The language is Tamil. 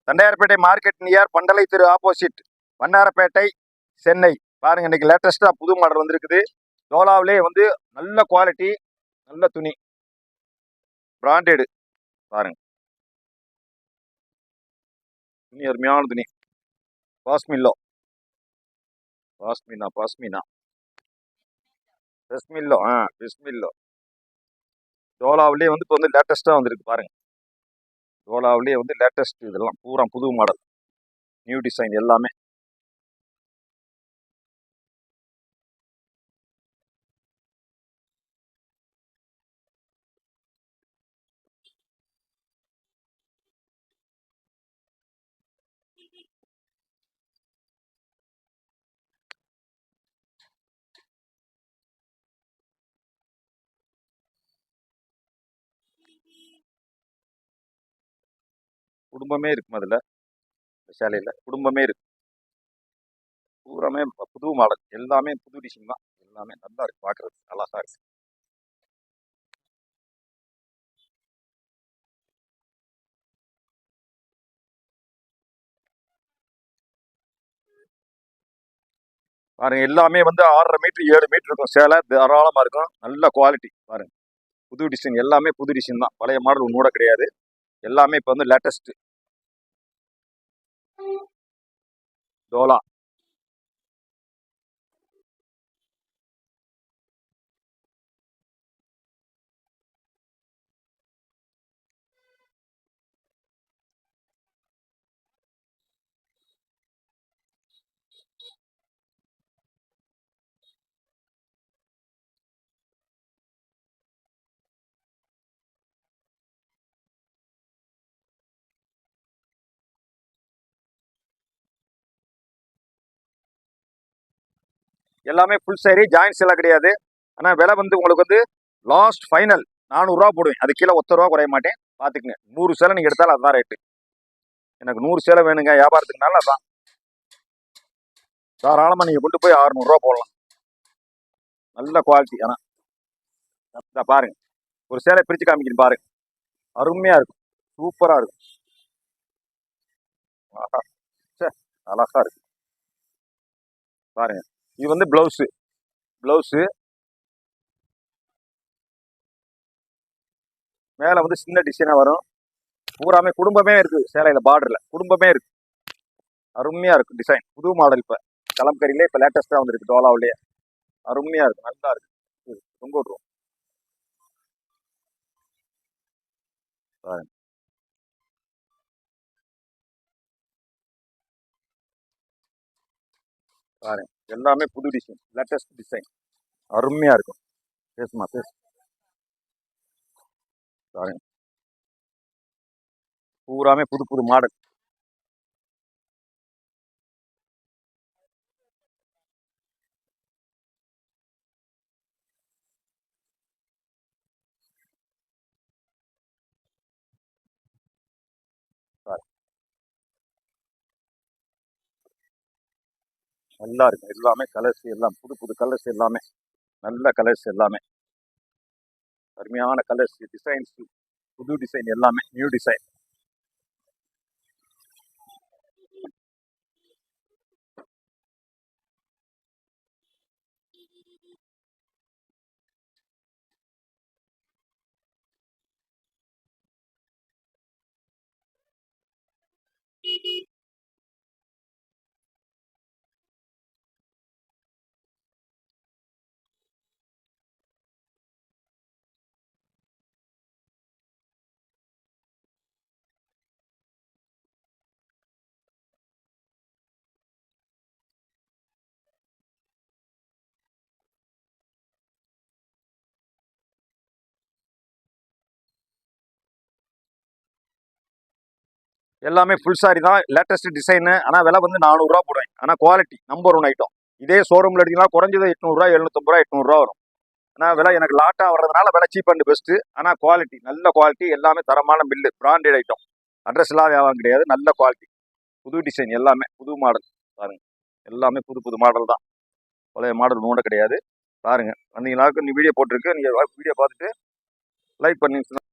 தண்டையார்பேட்டை மார்க்கெட் நியர் பண்டலை தெரு ஆப்போசிட் வண்ணாரப்பேட்டை சென்னை. பாருங்க, இன்னைக்கு லேட்டஸ்டா புது மாடல் வந்திருக்குது. டோலாவிலே வந்து நல்ல குவாலிட்டி, நல்ல துணி, பிராண்டடு. பாருங்க, துணி அருமையான துணி. பாஸ்மில்லோ, பாஸ்மினா பெஸ்மில்லோ, பெஸ்மில்லோ. டோலாவிலே வந்து இப்போ வந்து லேட்டஸ்டா வந்திருக்கு பாருங்க. டோலாவிலே வந்து லேட்டஸ்ட், இதெல்லாம் பூரா புது மாடல், நியூ டிசைன் எல்லாமே. குடும்பமே இருக்கும் அதுல, சேலையில குடும்பமே இருக்கு. பூராமே புது மாடல், எல்லாமே புது டிசைன் தான். எல்லாமே நல்லா இருக்கு, பாக்குறது அழகா இருக்கு. பாருங்க, எல்லாமே வந்து 6.5 மீட்டர் 7 மீட்டர் இருக்கும். சேலை தாராளமா இருக்கும், நல்ல குவாலிட்டி. பாருங்க, புது டிசைன், எல்லாமே புது டிசைன் தான். பழைய மாடல் ஒன்று கூட கிடையாது. எல்லாமே இப்போ வந்து லேட்டஸ்ட். டோலா எல்லாமே ஃபுல் சாரி, ஜாயின்ஸ் எல்லாம் கிடையாது. ஆனா விலை வந்து உங்களுக்கு வந்து லாஸ்ட் ஃபைனல் 400 ரூபா போடுவேன். அது கீழே 1 ரூபா குறைய மாட்டேன், பாத்துக்குங்க. 100 சேலை நீங்க எடுத்தாலும் அதுதான் ரேட்டு. எனக்கு 100 சேலை வேணுங்க வியாபாரத்துக்குனால, அதான். தாராளமா நீங்க கொண்டு போய் 600 ரூபா போடலாம். நல்ல குவாலிட்டி. ஆனா பாருங்க, ஒரு சேலை பிரிச்சு காமிக்கணும் பாருங்க, அருமையா இருக்கும், சூப்பரா இருக்கும். அழகா இருக்கு பாருங்க. இது வந்து பிளவுஸ் மேல வந்து சின்ன டிசைனா வரும். பூராமே குடும்பமே இருக்கு சேலையில, பார்டர்ல குடும்பமே இருக்கு. அருமையா இருக்கும் டிசைன், புது மாடல். இப்ப கலம்கரியிலே இப்ப லேட்டஸ்டா வந்திருக்கு டோலாவிலேயே. அருமையா இருக்கு, நல்லா இருக்கு. ரொம்ப விட்டுரும் பாருங்க. பாருங்க, எல்லாமே புது டிசைன், லேட்டஸ்ட் டிசைன், அருமையா இருக்கும். பேசுமா பேசு. பாருங்க, பூராமே புது புது மாடல். நல்லா இருக்கும், எல்லாமே கலர்ஸ், எல்லாம் புது புது கலர்ஸ், எல்லாமே நல்ல கலர்ஸ், எல்லாமே அருமையான கலர்ஸ், டிசைன்ஸ், புது டிசைன், எல்லாமே நியூ டிசைன். எல்லாமே ஃபுல் சாரி தான், லேட்டஸ்ட் டிசைனு. ஆனால் விலை வந்து 400 ரூபா போடுவேன். ஆனால் குவாலிட்டி நம்பர் 1 ஐட்டம். இதே ஷோரூமில் எடுத்தீங்கன்னா குறைஞ்சது 800 ரூபா 750 ரூபா 800 ரூபா வரும். ஆனால் விலை எனக்கு லாட்டாக வர்றதுனால விலை சீப் அண்ட் பெஸ்ட்டு. ஆனால் குவாலிட்டி நல்ல குவாலிட்டி, எல்லாமே தரமான பில்லு, பிராண்டட் ஐட்டம். அட்ரஸ் எல்லாம் வியாபாரம் கிடையாது, நல்ல குவாலிட்டி, புது டிசைன், எல்லாமே புது மாடல். பாருங்க, எல்லாமே புது புது மாடல் தான், பழைய மாடல் நோட கிடையாது. பாருங்க, வந்தீங்கன்னாக்க நீ வீடியோ போட்டிருக்கு, நீங்கள் வீடியோ பார்த்துட்டு லைக் பண்ணி